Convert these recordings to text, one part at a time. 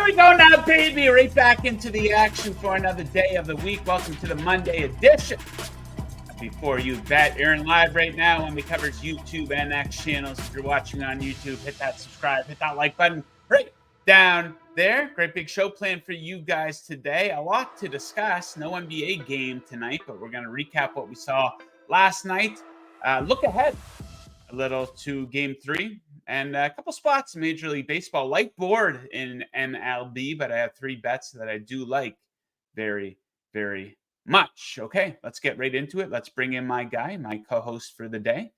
we go now, baby. Right back into the action for another day of the week. Welcome to the Monday edition. Before you bet, Aaron live right now when we covers YouTube and X channels. If you're watching on YouTube, hit that subscribe, hit that like button right down there. Great big show planned for you guys today. A lot to discuss. No NBA game tonight, but we're going to recap what we saw last night. Look ahead a little to Game 3 and a couple spots in Major League Baseball. Light board in MLB, but I have 3 bets that I do like very, very much. Okay, let's get right into it. Let's bring in my guy, my co-host for the day.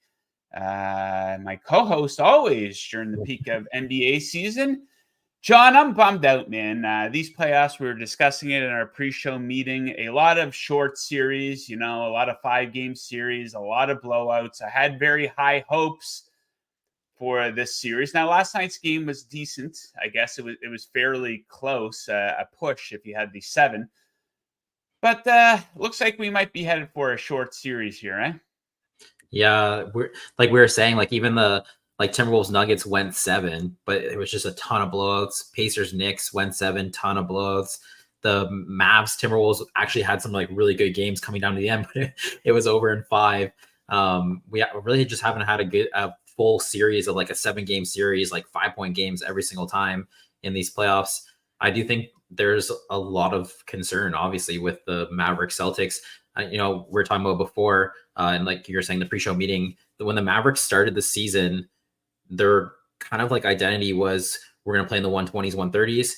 My co-host always during the peak of NBA season. John, I'm bummed out, man. These playoffs, we were discussing it in our pre-show meeting. A lot of short series, a lot of 5-game series, a lot of blowouts. I had very high hopes for this series. Now, last night's game was decent. I guess it was fairly close, a push if you had the 7. But looks like we might be headed for a short series here, eh? Yeah, we were saying, even the Timberwolves Nuggets went 7, but it was just a ton of blowouts. Pacers Knicks went 7, ton of blowouts. The Mavs Timberwolves actually had some really good games coming down to the end, but it was over in 5. We really just haven't had a full series of a 7-game series, 5-point games every single time in these playoffs. I do think there's a lot of concern, obviously, with the Mavericks Celtics. We were talking about before, and like you were saying, the pre-show meeting, when the Mavericks started the season, their kind of identity was we're going to play in the 120s, 130s,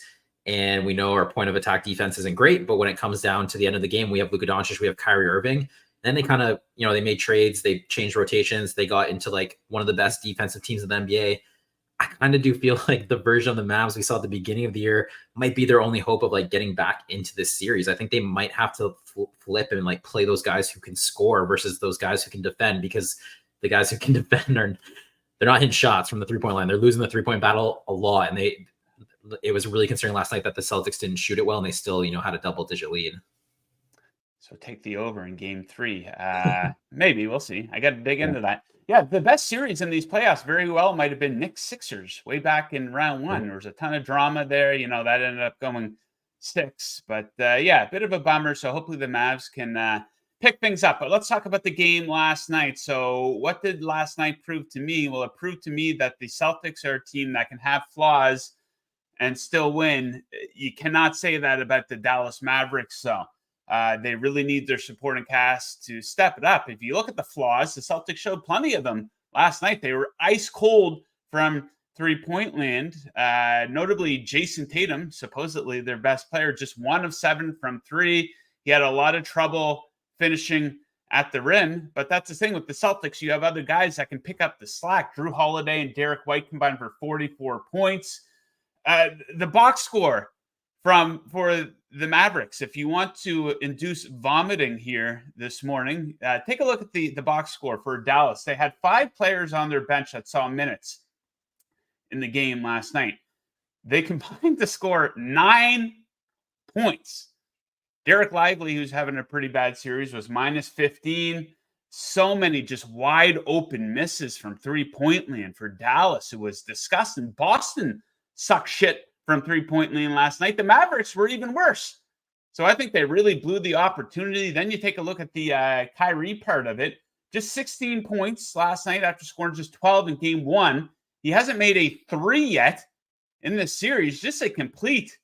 and we know our point of attack defense isn't great, but when it comes down to the end of the game, we have Luka Doncic, we have Kyrie Irving. Then they kind of, they made trades, they changed rotations, they got into one of the best defensive teams in the NBA. I kind of do feel like the version of the Mavs we saw at the beginning of the year might be their only hope of getting back into this series. I think they might have to flip and play those guys who can score versus those guys who can defend, because the guys who can defend they're not hitting shots from the 3-point line. They're losing the 3-point battle a lot. And it was really concerning last night that the Celtics didn't shoot it well and they still, had a double-digit lead. So take the over in Game 3. Maybe, we'll see. I got to dig into that. Yeah, the best series in these playoffs very well might have been Knicks Sixers way back in round 1. There was a ton of drama there. That ended up going 6. But a bit of a bummer. So hopefully the Mavs can pick things up. But let's talk about the game last night. So what did last night prove to me? Well, it proved to me that the Celtics are a team that can have flaws and still win. You cannot say that about the Dallas Mavericks, so. They really need their supporting cast to step it up. If you look at the flaws, the Celtics showed plenty of them last night. They were ice cold from 3-point land. Notably, Jason Tatum, supposedly their best player, just 1 of 7 from 3. He had a lot of trouble finishing at the rim. But that's the thing with the Celtics. You have other guys that can pick up the slack. Drew Holiday and Derek White combined for 44 points. The box score for the Mavericks, if you want to induce vomiting here this morning, take a look at the box score for Dallas. They had 5 players on their bench that saw minutes in the game last night. They combined to score 9 points. Derek Lively, who's having a pretty bad series, was minus 15. So many just wide open misses from 3-point land for Dallas. It was disgusting. Boston sucked shit from 3-point land last night. The Mavericks were even worse. So I think they really blew the opportunity. Then you take a look at the Kyrie part of it. Just 16 points last night after scoring just 12 in game 1. He hasn't made a 3 yet in this series. Just a complete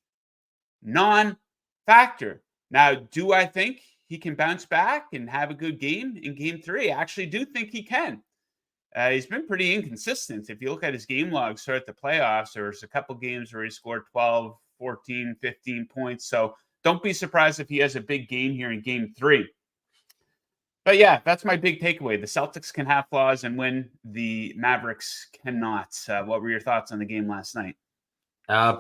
non-factor. Now, do I think he can bounce back and have a good game in game 3? I actually do think he can. He's been pretty inconsistent. If you look at his game logs throughout the playoffs, there was a couple games where he scored 12, 14, 15 points. So don't be surprised if he has a big game here in game 3. But yeah, that's my big takeaway. The Celtics can have flaws and win. The Mavericks cannot. What were your thoughts on the game last night?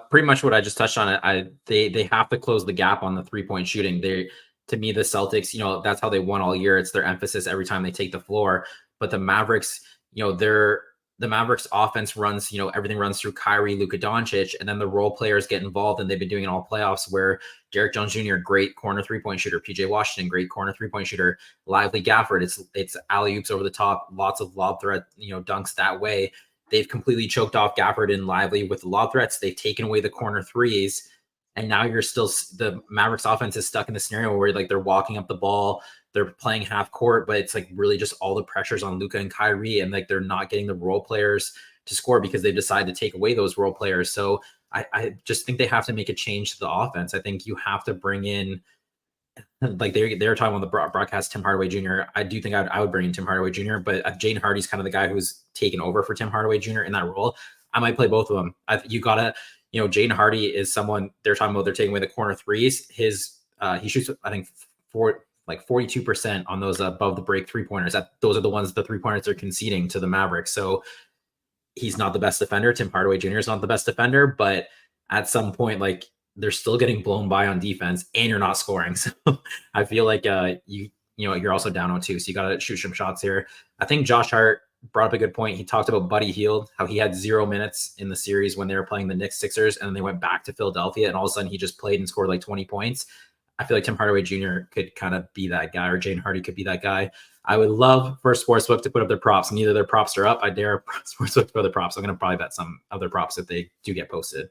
Pretty much what I just touched on. They have to close the gap on the 3-point shooting. To me, the Celtics, that's how they won all year. It's their emphasis every time they take the floor. But the Mavericks, the Mavericks offense runs, everything runs through Kyrie, Luka Doncic, and then the role players get involved, and they've been doing it all playoffs, where Derek Jones Jr., great corner 3-point shooter, PJ Washington, great corner 3-point shooter, Lively Gafford, it's alley-oops over the top, lots of lob threat, dunks that way. They've completely choked off Gafford and Lively with the lob threats. They've taken away the corner threes. And now the Mavericks offense is stuck in the scenario where like they're walking up the ball, they're playing half court, but it's like really just all the pressures on Luka and Kyrie, and like they're not getting the role players to score because they've decided to take away those role players. So I just think they have to make a change to the offense. I think you have to bring in, like they're talking on the broadcast, Tim Hardaway Jr. I do think I would bring in Tim Hardaway Jr., but Jaden Hardy's kind of the guy who's taken over for Tim Hardaway Jr. in that role. I might play both of them. Jaden Hardy is someone they're talking about. They're taking away the corner threes. He shoots, I think, 42% on those above the break 3-pointers. Those are the 3-pointers they're conceding to the Mavericks. So he's not the best defender. Tim Hardaway Jr. is not the best defender, but at some point, like, they're still getting blown by on defense and you're not scoring. So I feel like you're also down 0-2. So you got to shoot some shots here. I think Josh Hart brought up a good point. He talked about Buddy Hield, how he had 0 minutes in the series when they were playing the Knicks Sixers, and then they went back to Philadelphia, and all of a sudden he just played and scored like 20 points. I feel like Tim Hardaway Jr. could kind of be that guy, or Jaden Hardy could be that guy. I would love for Sportsbook to put up their props. Neither their props are up. I dare Sportsbook to put their props. I'm going to probably bet some other props if they do get posted.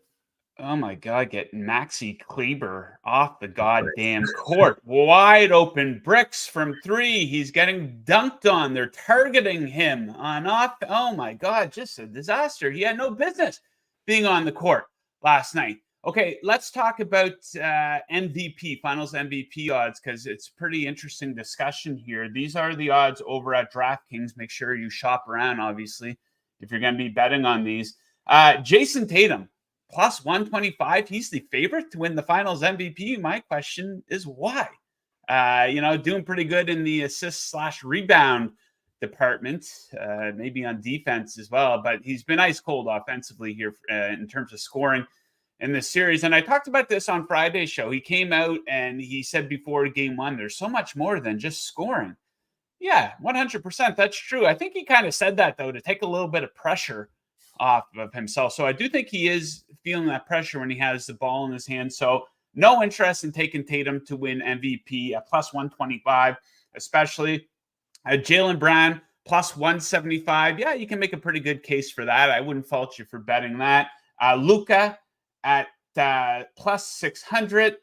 Oh my God, get Maxi Kleber off the goddamn court. Wide open bricks from 3. He's getting dunked on. They're targeting him on off. Oh my God, just a disaster. He had no business being on the court last night. Okay, let's talk about MVP, finals MVP odds, because it's pretty interesting discussion here. These are the odds over at DraftKings. Make sure you shop around, obviously, if you're going to be betting on these. Jason Tatum, plus 125. He's the favorite to win the finals MVP. My question is why? Doing pretty good in the assist/rebound department, maybe on defense as well, but he's been ice cold offensively here in terms of scoring in this series. And I talked about this on Friday's show. He came out and he said before game 1, there's so much more than just scoring. Yeah, 100%. That's true. I think he kind of said that, though, to take a little bit of pressure off of himself. So I do think he is feeling that pressure when he has the ball in his hand. So no interest in taking Tatum to win MVP at plus 125, especially Jaylen Brown plus 175. Yeah, you can make a pretty good case for that. I wouldn't fault you for betting that. Luka at plus 600.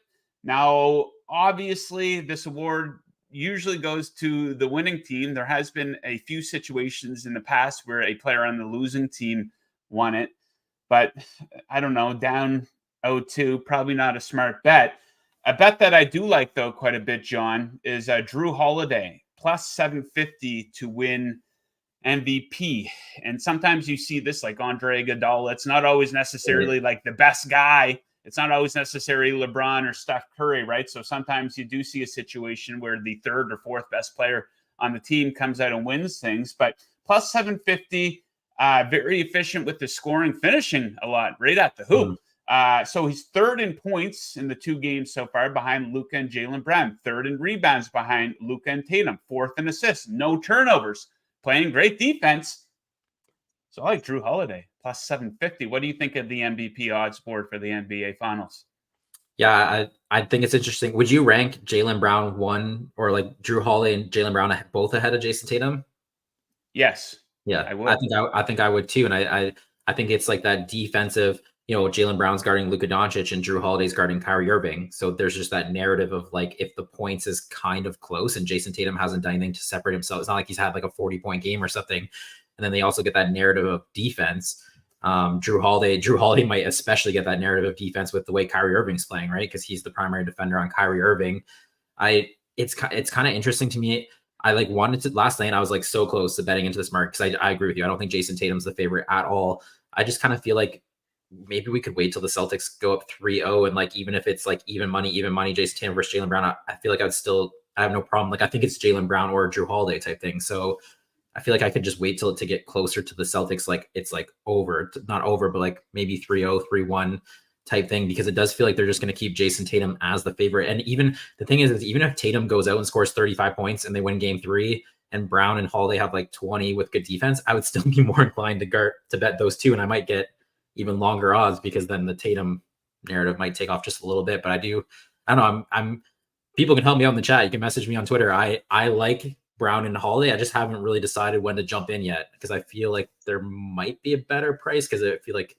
Now, obviously, this award usually goes to the winning team. There has been a few situations in the past where a player on the losing team won it, but I don't know, down 0-2, probably not a smart bet. A bet that I do like, though, quite a bit, John, is Drew Holiday, plus 750 to win MVP. And sometimes you see this like Andre Iguodala. It's not always necessarily like the best guy. It's not always necessarily LeBron or Steph Curry, right? So sometimes you do see a situation where the 3rd or 4th best player on the team comes out and wins things. But plus 750, very efficient with the scoring, finishing a lot right at the hoop. So he's 3rd in points in the 2 games so far behind Luka and Jaylen Brown. 3rd in rebounds behind Luka and Tatum. 4th in assists. No turnovers. Playing great defense. So I like Drew Holiday, plus 750. What do you think of the MVP odds board for the NBA Finals? Yeah, I think it's interesting. Would you rank Jaylen Brown 1, or like Drew Holiday and Jaylen Brown both ahead of Jason Tatum? Yes. Yeah, I would. I think I would too. And I think it's like that defensive, Jaylen Brown's guarding Luka Doncic and Drew Holiday's guarding Kyrie Irving. So there's just that narrative of like, if the points is kind of close and Jason Tatum hasn't done anything to separate himself, it's not like he's had like a 40-point game or something. And then they also get that narrative of defense. Drew Holiday might especially get that narrative of defense with the way Kyrie Irving's playing, right? Because he's the primary defender on Kyrie Irving. It's kind of interesting to me. I like wanted to last night. I was like so close to betting into this market because I agree with you. I don't think Jason Tatum's the favorite at all. I just kind of feel like maybe we could wait till the Celtics go up 3-0, and like even if it's like even money, Jason Tatum versus Jaylen Brown, I feel like I have no problem. Like I think it's Jaylen Brown or Drew Holiday type thing. So I feel like I could just wait till it to get closer to the Celtics. Like it's like not over, but like maybe 3-0, 3-1 type thing, because it does feel like they're just going to keep Jason Tatum as the favorite. And even the thing is even if Tatum goes out and scores 35 points and they win game 3 and Brown and Holiday have like 20 with good defense, I would still be more inclined to bet those two. And I might get even longer odds because then the Tatum narrative might take off just a little bit. But I don't know. I'm people can help me out in the chat. You can message me on Twitter. I like Brown and Holiday. I just haven't really decided when to jump in yet because I feel like there might be a better price because I feel like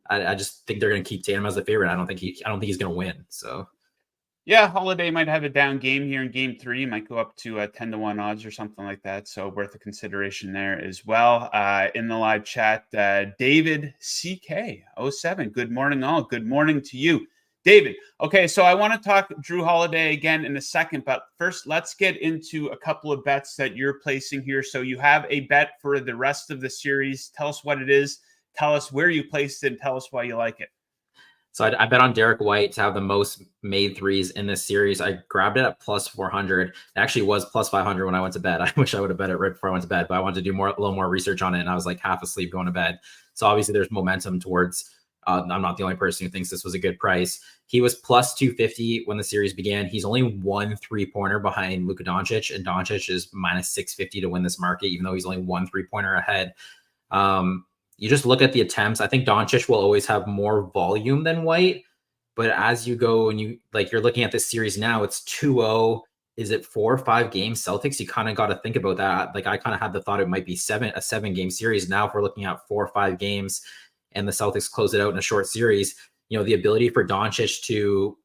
I just think they're going to keep Tatum as a favorite. I don't think he's going to win. So yeah, Holiday might have a down game here in game 3. Might go up to 10-1 odds or something like that. So worth a consideration there as well. In the live chat, David CK07. Good morning, all. Good morning to you, David. Okay, so I want to talk Drew Holiday again in a second, but first let's get into a couple of bets that you're placing here. So you have a bet for the rest of the series. Tell us what it is. Tell us where you placed it and tell us why you like it. So I bet on Derek White to have the most made threes in this series. I grabbed it at plus 400. It actually was plus 500 when I went to bed. I wish I would have bet it right before I went to bed, but I wanted to do a little more research on it, and I was like half asleep going to bed. So obviously there's momentum towards I'm not the only person who thinks this was a good price. He was plus 250 when the series began. He's only 1 3-pointer behind Luka Doncic, and Doncic is minus 650 to win this market, even though he's only 1 3-pointer ahead. You just look at the attempts. I think Doncic will always have more volume than White, but as you go and you're looking at this series now, it's 2-0. Is it 4 or 5 games Celtics? You kind of got to think about that. Like I kind of had the thought it might be a 7-game series. Now if we're looking at 4 or 5 games and the Celtics close it out in a short series, the ability for Doncic to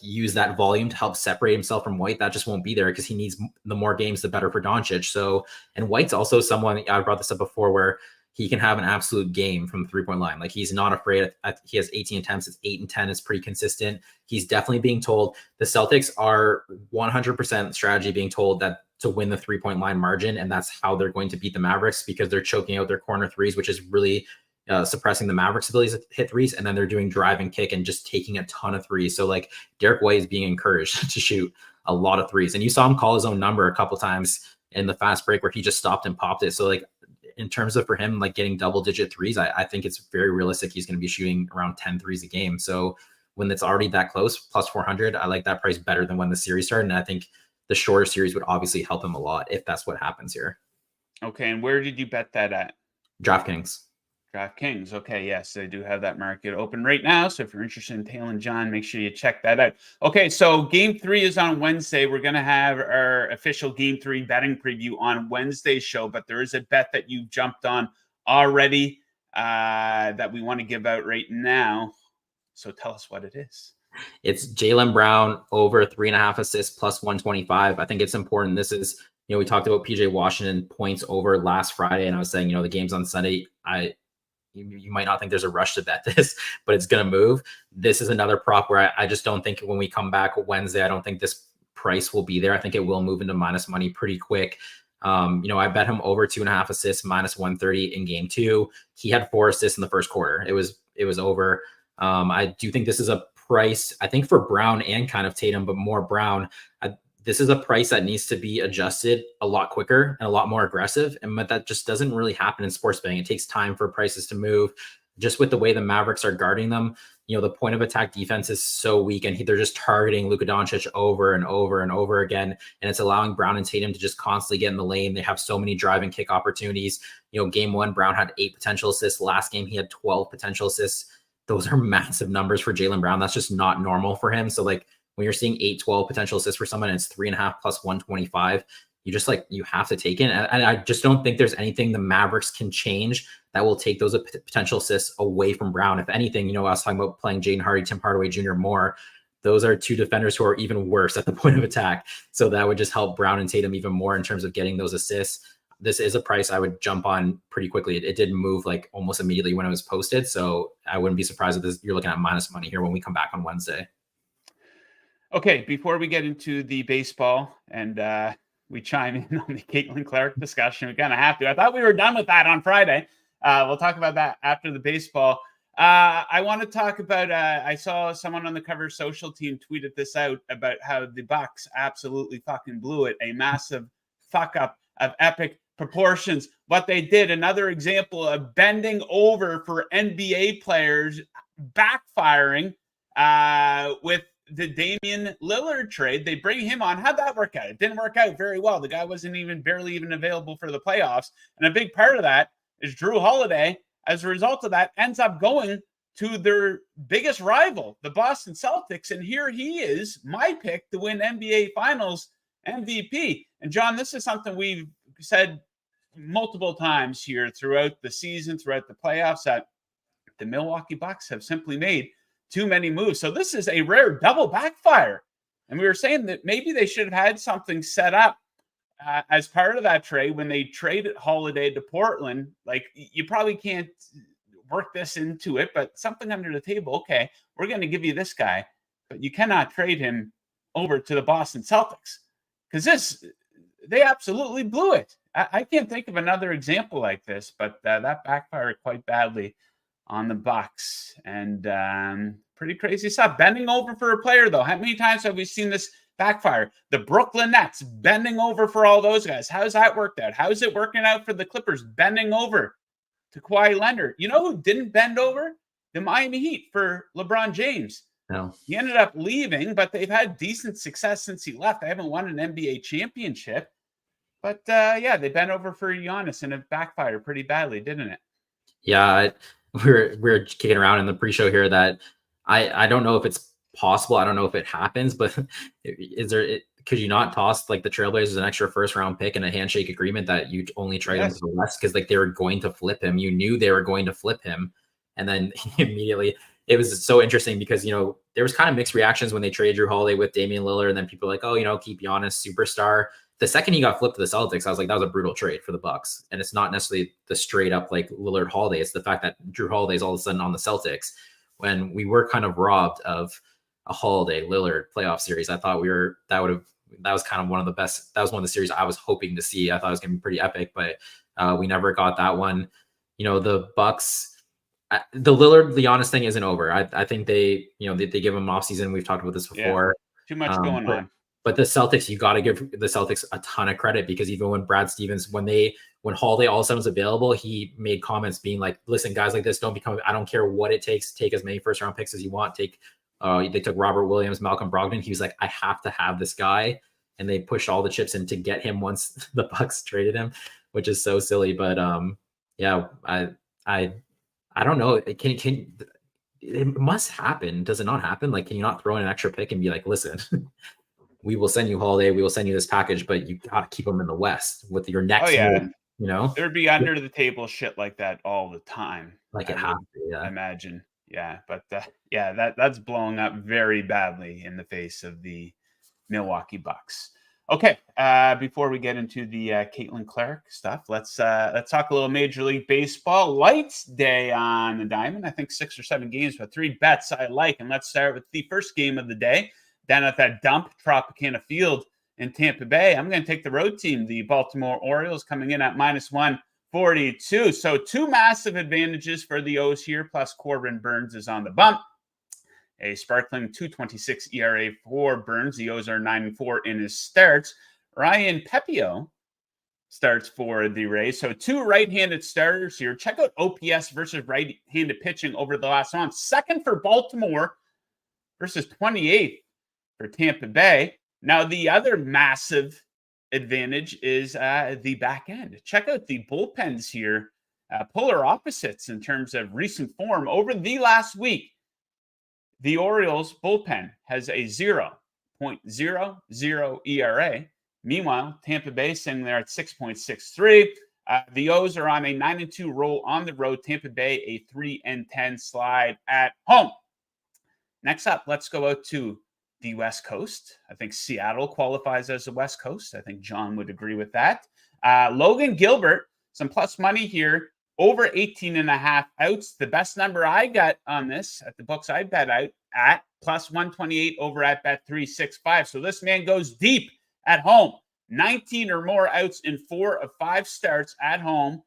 use that volume to help separate himself from White, that just won't be there because he needs the more games, the better for Doncic. So, and White's also someone, I brought this up before, where he can have an absolute game from the 3-point line. Like he's not afraid. He has 18 attempts. It's 8 and 10. It's pretty consistent. He's definitely being told the Celtics are 100% strategy being told that to win the 3-point line margin. And that's how they're going to beat the Mavericks, because they're choking out their corner threes, which is really suppressing the Mavericks' abilities to hit threes. And then they're doing drive and kick and just taking a ton of threes. So Derek White is being encouraged to shoot a lot of threes. And you saw him call his own number a couple times in the fast break where he just stopped and popped it. So in terms of for him, getting double-digit threes, I think it's very realistic. He's going to be shooting around 10 threes a game. So when it's already that close, plus 400, I like that price better than when the series started. And I think the shorter series would obviously help him a lot if that's what happens here. Okay, and where did you bet that at? DraftKings. DraftKings. Okay, yes, they do have that market open right now. So if you're interested in Taylor and John, make sure you check that out. Okay, so game 3 is on Wednesday. We're going to have our official game 3 betting preview on Wednesday's show, but there is a bet that you jumped on already that we want to give out right now. So tell us what it is. It's Jaylen Brown over 3.5 assists plus 125. I think it's important. This is, we talked about PJ Washington points over last Friday, and I was saying, the game's on Sunday. You might not think there's a rush to bet this, but it's going to move. This is another prop where I just don't think when we come back Wednesday, I don't think this price will be there. I think it will move into minus money pretty quick. I bet him over 2.5 assists, minus 130 in game 2. He had 4 assists in the first quarter. It was over. I do think this is a price, I think, for Brown and kind of Tatum, but more Brown. This is a price that needs to be adjusted a lot quicker and a lot more aggressive. But that just doesn't really happen in sports betting. It takes time for prices to move. Just with the way the Mavericks are guarding them, the point of attack defense is so weak, and they're just targeting Luka Doncic over and over and over again. And it's allowing Brown and Tatum to just constantly get in the lane. They have so many drive and kick opportunities. Game 1, Brown had 8 potential assists. Last game, he had 12 potential assists. Those are massive numbers for Jaylen Brown. That's just not normal for him. So when you're seeing 8-12 potential assists for someone, and it's 3.5 plus 125, you just you have to take it. And I just don't think there's anything the Mavericks can change that will take those potential assists away from Brown. If anything, I was talking about playing Jaden Hardy, Tim Hardaway Jr. more. Those are 2 defenders who are even worse at the point of attack. So that would just help Brown and Tatum even more in terms of getting those assists. This is a price I would jump on pretty quickly. It did move almost immediately when it was posted. So I wouldn't be surprised if you're looking at minus money here when we come back on Wednesday. Okay, before we get into the baseball and we chime in on the Caitlin Clark discussion, we kind of have to. I thought we were done with that on Friday. We'll talk about that after the baseball. I want to talk about, I saw someone on the Cover Social team tweeted this out about how the Bucks absolutely fucking blew it. A massive fuck up of epic proportions. What they did, another example of bending over for NBA players, backfiring with the Damian Lillard trade. They bring him on. How'd that work out? It didn't work out very well. The guy wasn't barely even available for the playoffs. And a big part of that is Drew Holiday, as a result of that, ends up going to their biggest rival, the Boston Celtics. And here he is, my pick to win NBA Finals MVP. And John, this is something we've said multiple times here throughout the season, throughout the playoffs, that The Milwaukee Bucks have simply made too many moves. So this is a rare double backfire. And we were saying that maybe they should have had something set up as part of that trade when they traded Holiday to Portland. Like, you probably can't work this into it, but something under the table. Okay, we're going to give you this guy, but you cannot trade him over to the Boston Celtics, because they absolutely blew it. I can't think of another example like this, but that backfired quite badly on the Bucks. And pretty crazy stuff. Bending over for a player, though. How many times have we seen this backfire? The Brooklyn Nets bending over for all those guys. How's that worked out? How's it working out for the Clippers bending over to Kawhi Leonard? You know who didn't bend over? The Miami Heat for LeBron James. No. He ended up leaving, but they've had decent success since he left. They haven't won an NBA championship. But they bent over for Giannis, and it backfired pretty badly, didn't it? Yeah, we're kicking around in the pre-show here that I don't know if it's possible. I don't know if it happens, but could you not toss like the Trailblazers an extra first round pick and a handshake agreement that you only trade him to the West? Because like they were going to flip him. You knew they were going to flip him. And then immediately it was so interesting because, there was kind of mixed reactions when they traded Drew Holiday with Damian Lillard. And then people were like, oh, keep Giannis superstar. The second he got flipped to the Celtics, I was like, that was a brutal trade for the Bucks. And it's not necessarily the straight up like Lillard Holiday. It's the fact that Drew Holiday is all of a sudden on the Celtics when we were kind of robbed of a Holiday Lillard playoff series. I thought that was kind of one of the best. That was one of the series I was hoping to see. I thought it was going to be pretty epic, but we never got that one. The Bucks, the Lillard, the Giannis thing isn't over. I think they give him off season. We've talked about this before. Too much going on. But the Celtics, you got to give the Celtics a ton of credit, because even when Brad Stevens, when Holiday all of a sudden was available, he made comments being like, listen, guys like this I don't care what it takes. Take as many first round picks as you want. They took Robert Williams, Malcolm Brogdon. He was like, I have to have this guy. And they pushed all the chips in to get him once the Bucks traded him, which is so silly. But I don't know. It must happen. Does it not happen? Like, can you not throw in an extra pick and be like, listen, we will send you Holiday, we will send you this package, but you got to keep them in the West with your next move, There'd be under the table shit like that all the time. Like it happens, imagine. Yeah, but that's blowing up very badly in the face of the Milwaukee Bucks. Okay, before we get into the Caitlin Clark stuff, let's talk a little Major League Baseball. Lights day on the diamond. I think 6 or 7 games, but 3 bets I like. And let's start with the first game of the day. Down at that dump, Tropicana Field in Tampa Bay. I'm going to take the road team, the Baltimore Orioles, coming in at -142. So 2 massive advantages for the O's here, plus Corbin Burns is on the bump. A sparkling 2.26 ERA for Burns. The O's are 9-4 in his starts. Ryan Pepio starts for the Rays. So 2 right-handed starters here. Check out OPS versus right-handed pitching over the last month. Second for Baltimore versus 28th for Tampa Bay. Now, the other massive advantage is the back end. Check out the bullpens here. Polar opposites in terms of recent form. Over the last week, the Orioles bullpen has a 0.00 ERA. Meanwhile, Tampa Bay sitting there at 6.63. The O's are on a 9-2 roll on the road. Tampa Bay a 3-10 slide at home. Next up, let's go out to the West Coast. I think Seattle qualifies as the West Coast. I think John would agree with that. Logan Gilbert, some plus money here. Over 18.5 outs. The best number I got on this at the books I bet out at +128 over at Bet365. So this man goes deep at home. 19 or more outs in 4 of 5 starts at home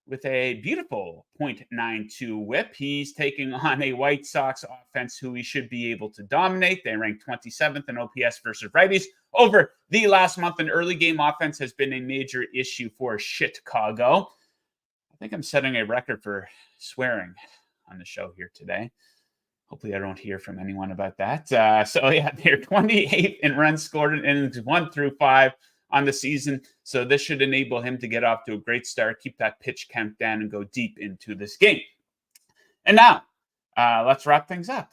with a beautiful .92 whip. He's taking on a White Sox offense who he should be able to dominate. They rank 27th in OPS versus righties. Over the last month, an early game offense has been a major issue for Chicago. I think I'm setting a record for swearing on the show here today. Hopefully I don't hear from anyone about that. They're 28th in runs scored in innings 1 through 5 on the season. So this should enable him to get off to a great start, keep that pitch count down, and go deep into this game. And now, let's wrap things up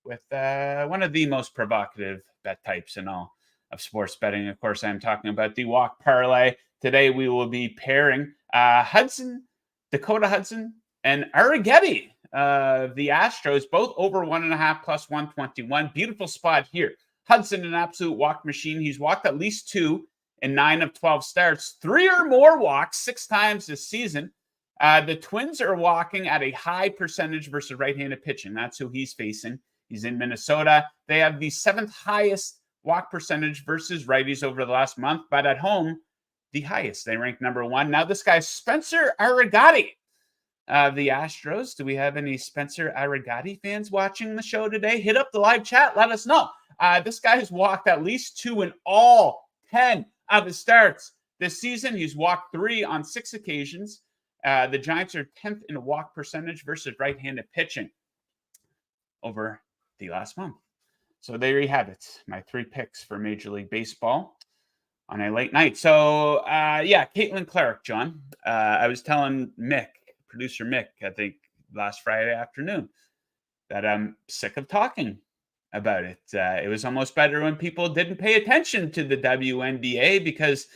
with one of the most provocative bet types in all of sports betting. Of course, I'm talking about the walk parlay. Today we will be pairing Dakota Hudson, and Arrighetti. the Astros, both over 1.5 plus 121. Beautiful spot here. Hudson, an absolute walk machine. He's walked at least 2 in 9 of 12 starts, 3 or more walks 6 times this season. The Twins are walking at a high percentage versus right-handed pitching. That's who he's facing. He's in Minnesota. They have the 7th highest walk percentage versus righties over the last month, but at home, the highest. They rank number 1. Now this guy's Spencer Arrigati. The Astros. Do we have any Spencer Arrigati fans watching the show today? Hit up the live chat. Let us know. This guy has walked at least 2 in all 10 of his starts this season. He's walked 3 on 6 occasions. The Giants are 10th in walk percentage versus right-handed pitching over the last month. So there you have it. My 3 picks for Major League Baseball on a late night. So, Caitlin Clark, John. I was telling producer Mick, I think last Friday afternoon, that I'm sick of talking about it. It was almost better when people didn't pay attention to the WNBA because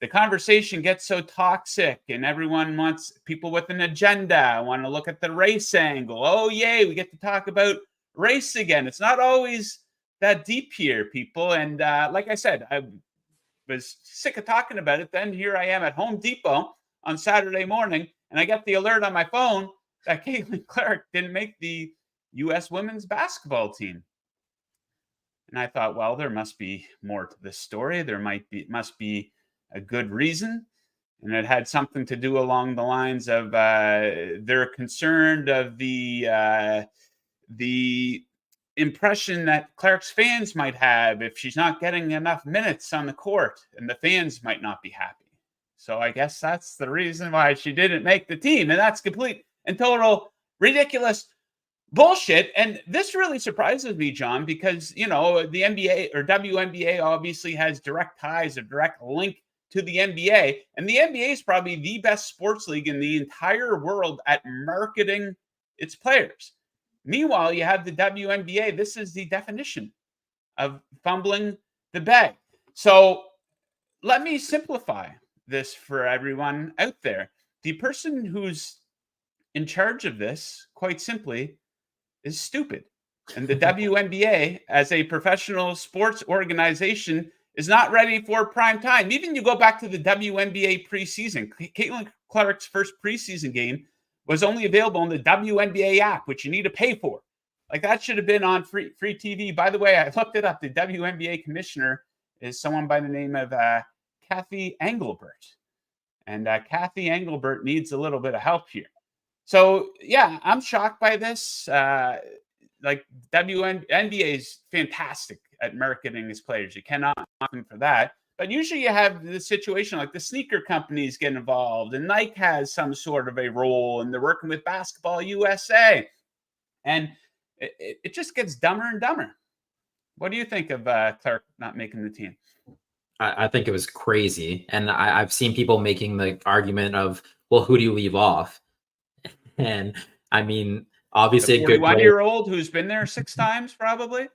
the conversation gets so toxic and everyone wants people with an agenda, want to look at the race angle. Oh, yay, we get to talk about race again. It's not always that deep here, people. And like I said, I was sick of talking about it. Then here I am at Home Depot on Saturday morning, and I get the alert on my phone that Caitlin Clark didn't make the U.S. women's basketball team. And I thought, well, there must be more to this story. There must be a good reason. And it had something to do along the lines of they're concerned of the impression that Clark's fans might have if she's not getting enough minutes on the court, and the fans might not be happy. So I guess that's the reason why she didn't make the team. And that's complete and total ridiculous bullshit. And this really surprises me, John, because, the NBA or WNBA obviously has direct ties, a direct link to the NBA. And the NBA is probably the best sports league in the entire world at marketing its players. Meanwhile, you have the WNBA. This is the definition of fumbling the bag. So let me simplify this for everyone out there. The person who's in charge of this, quite simply, is stupid. And the WNBA, as a professional sports organization, is not ready for prime time. Even you go back to the WNBA preseason. Caitlin Clark's first preseason game was only available on the WNBA app, which you need to pay for. Like, that should have been on free TV. By the way, I looked it up. The WNBA commissioner is someone by the name of Kathy Engelbert. And Kathy Engelbert needs a little bit of help here. So, yeah, I'm shocked by this. WNBA is fantastic at marketing its players. You cannot knock them for that. But usually you have the situation like the sneaker companies get involved, and Nike has some sort of a role, and they're working with Basketball USA. And it just gets dumber and dumber. What do you think of Clark not making the team? I think it was crazy. And I've seen people making the argument of, well, who do you leave off? And I mean, obviously, a 41-year-old who's been there 6 times, probably.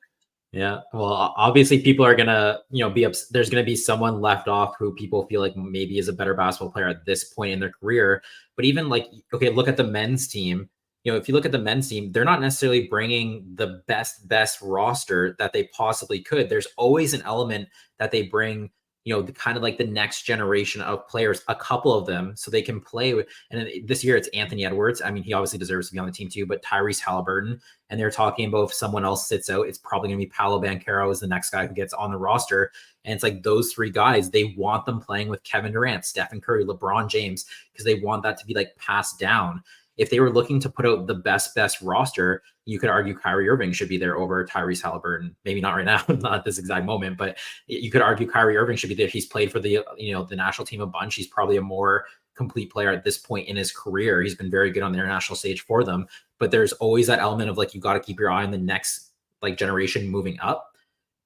Yeah. Well, obviously, people are gonna, be there's gonna be someone left off who people feel like maybe is a better basketball player at this point in their career. But even look at the men's team. If you look at the men's team, they're not necessarily bringing the best roster that they possibly could. There's always an element that they bring, kind of like the next generation of players, a couple of them, so they can play with. And this year it's Anthony Edwards. I mean, he obviously deserves to be on the team too, but Tyrese Halliburton. And they're talking about if someone else sits out, it's probably going to be Paolo Banchero is the next guy who gets on the roster. And it's like those 3 guys, they want them playing with Kevin Durant, Stephen Curry, LeBron James, because they want that to be like passed down. If they were looking to put out the best roster, you could argue Kyrie Irving should be there over Tyrese Halliburton. Maybe not right now, not at this exact moment, but you could argue Kyrie Irving should be there. He's played for the national team a bunch. He's probably a more complete player at this point in his career. He's been very good on the international stage for them, but there's always that element of you got to keep your eye on the next generation moving up.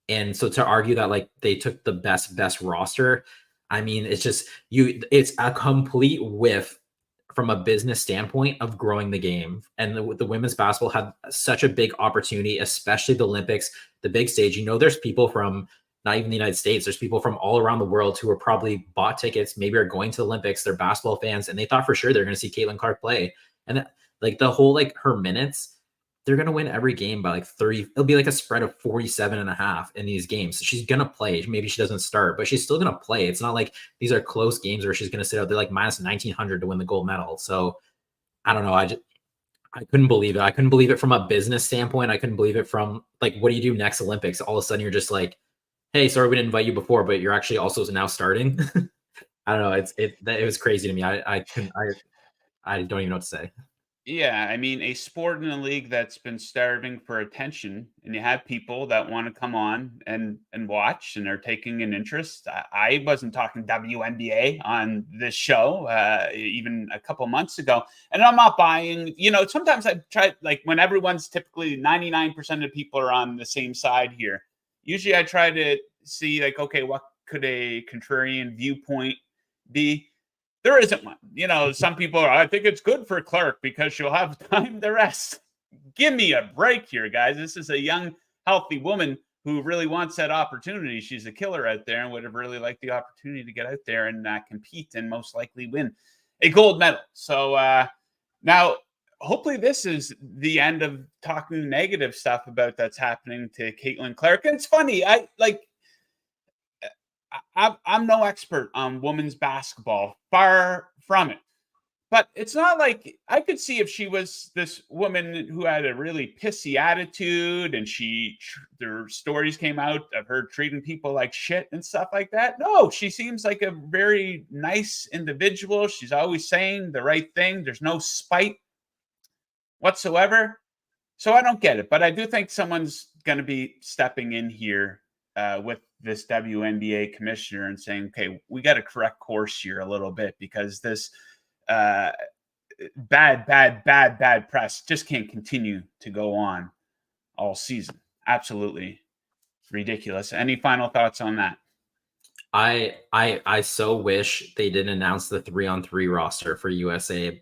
And so to argue that they took the best roster, I mean, it's just it's a complete whiff from a business standpoint of growing the game. And the women's basketball had such a big opportunity, especially the Olympics, the big stage. There's people from not even the United States, there's people from all around the world who are probably bought tickets, maybe are going to the Olympics, they're basketball fans, and they thought for sure they're going to see Caitlin Clark play. And Like the whole, like her minutes, they're going to win every game by like 30. It'll be like a spread of 47.5 in these games. So she's going to play. Maybe she doesn't start, but she's still going to play. It's not like these are close games where she's going to sit out there like minus 1900 to win the gold medal. So I don't know. I couldn't believe it. I couldn't believe it from a business standpoint. I couldn't believe it from like, what do you do next Olympics? All of a sudden you're just like, hey, sorry, we didn't invite you before, but you're actually also now starting. I don't know. It was crazy to me. I don't even know what to say. Yeah, I mean, a sport in a league that's been starving for attention, and you have people that want to come on and watch, and are taking an interest. I wasn't talking WNBA on this show even a couple months ago, and I'm not buying. Sometimes I try, like when everyone's typically 99% of people are on the same side here. Usually, I try to see like, okay, what could a contrarian viewpoint be? There isn't one. Some people are, I think it's good for Clark because she'll have time to rest. Give me a break here, guys. This is a young, healthy woman who really wants that opportunity. She's a killer out there and would have really liked the opportunity to get out there and compete and most likely win a gold medal. So now, hopefully this is the end of talking negative stuff about that's happening to Caitlin Clark. And it's funny. I'm no expert on women's basketball, far from it. But it's not like I could see if she was this woman who had a really pissy attitude and their stories came out of her treating people like shit and stuff like that. No, she seems like a very nice individual. She's always saying the right thing. There's no spite whatsoever. So I don't get it. But I do think someone's going to be stepping in here with this WNBA commissioner and saying, okay, we got to correct course here a little bit because this bad press just can't continue to go on all season. Absolutely ridiculous. Any final thoughts on that? I so wish they didn't announce the 3-on-3 roster for USA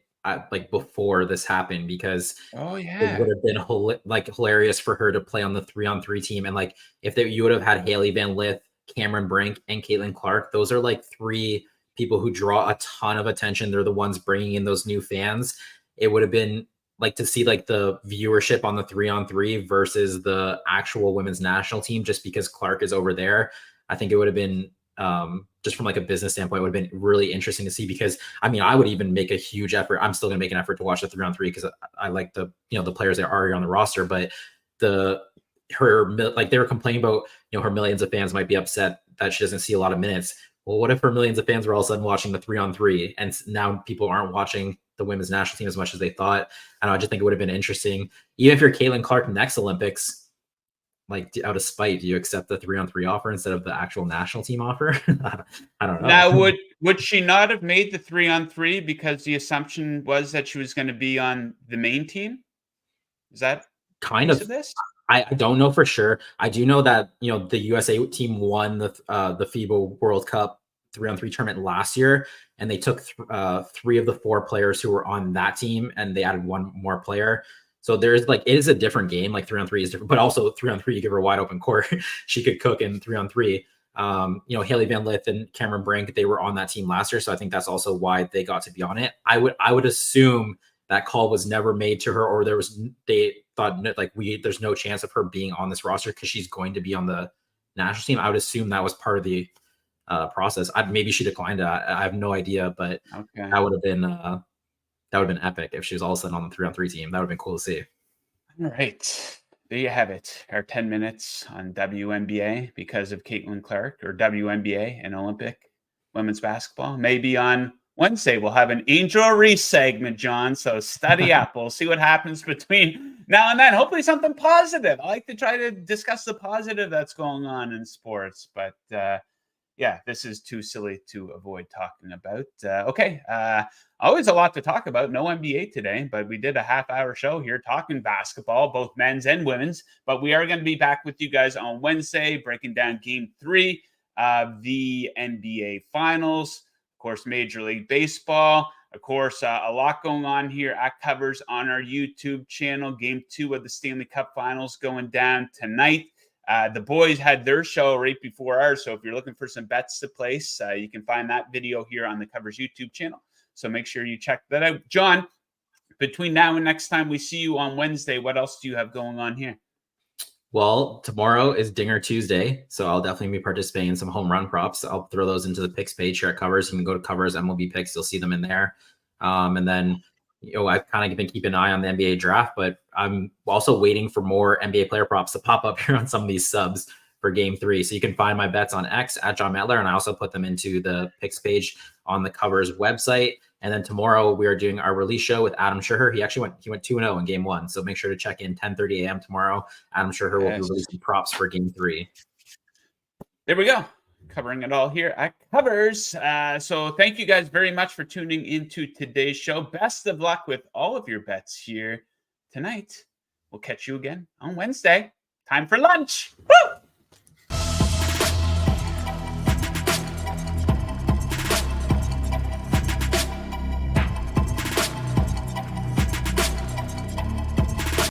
like before this happened, because it would have been hilarious for her to play on the 3-on-3 team. And like if you would have had Haley Van Lith, Cameron Brink, and Caitlin Clark, those are like three people who draw a ton of attention. They're the ones bringing in those new fans. It would have been like to see like the viewership on the 3-on-3 versus the actual women's national team, just because Clark is over there. I think it would have been just from like a business standpoint, it would have been really interesting to see, because I mean, I would even make a huge effort. I'm still going to make an effort to watch the 3-on-3 because I like the players that are already on the roster, but like they were complaining about, her millions of fans might be upset that she doesn't see a lot of minutes. Well, what if her millions of fans were all of a sudden watching the 3-on-3 and now people aren't watching the women's national team as much as they thought? I just think it would have been interesting. Even if you're Caitlin Clark next Olympics, like out of spite, do you accept the 3-on-3 offer instead of the actual national team offer? I don't know. Now, would she not have made the 3-on-3 because the assumption was that she was going to be on the main team? Is that kind of this? I don't know for sure. I do know that the USA team won the FIBA World Cup 3-on-3 tournament last year, and they took 3 of the 4 players who were on that team, and they added 1 more player. So there's like, it is a different game. Like 3-on-3 is different, but also 3-on-3, you give her a wide open court, she could cook in 3-on-3. Haley Van Lith and Cameron Brink, they were on that team last year, so I think that's also why they got to be on it. I would assume that call was never made to her, or they thought like there's no chance of her being on this roster because she's going to be on the national team. I would assume that was part of the process. Maybe she declined it. I have no idea, but that would have been epic if she was all of a sudden on the 3-on-3 team. That would have been cool to see. All right. There you have it. Our 10 minutes on WNBA because of Caitlin Clark, or WNBA and Olympic women's basketball. Maybe on Wednesday we'll have an Angel Reese segment, John. So study up. We'll see what happens between now and then. Hopefully something positive. I like to try to discuss the positive that's going on in sports. But yeah, this is too silly to avoid talking about. Okay. Always a lot to talk about. No NBA today, but we did a half-hour show here talking basketball, both men's and women's. But we are going to be back with you guys on Wednesday, breaking down Game 3 of the NBA Finals. Of course, Major League Baseball. Of course, a lot going on here at Covers on our YouTube channel. Game 2 of the Stanley Cup Finals going down tonight. The boys had their show right before ours, so if you're looking for some bets to place, you can find that video here on the Covers YouTube channel. So make sure you check that out. John, between now and next time we see you on Wednesday, what else do you have going on here? Well, tomorrow is Dinger Tuesday, so I'll definitely be participating in some home run props. I'll throw those into the picks page here at Covers. You can go to Covers MLB Picks. You'll see them in there. And then, I've kind of been keeping an eye on the NBA draft, but I'm also waiting for more NBA player props to pop up here on some of these subs for Game 3. So you can find my bets on X at Jon Metler, and I also put them into the picks page on the Covers website. And then tomorrow we are doing our release show with Adam Scherher. He went 2-0 in Game 1. So make sure to check in 10:30 a.m. tomorrow. Adam Scherher will be releasing props for Game 3. There we go. Covering it all here at Covers. So thank you guys very much for tuning into today's show. Best of luck with all of your bets here tonight. We'll catch you again on Wednesday. Time for lunch. Woo!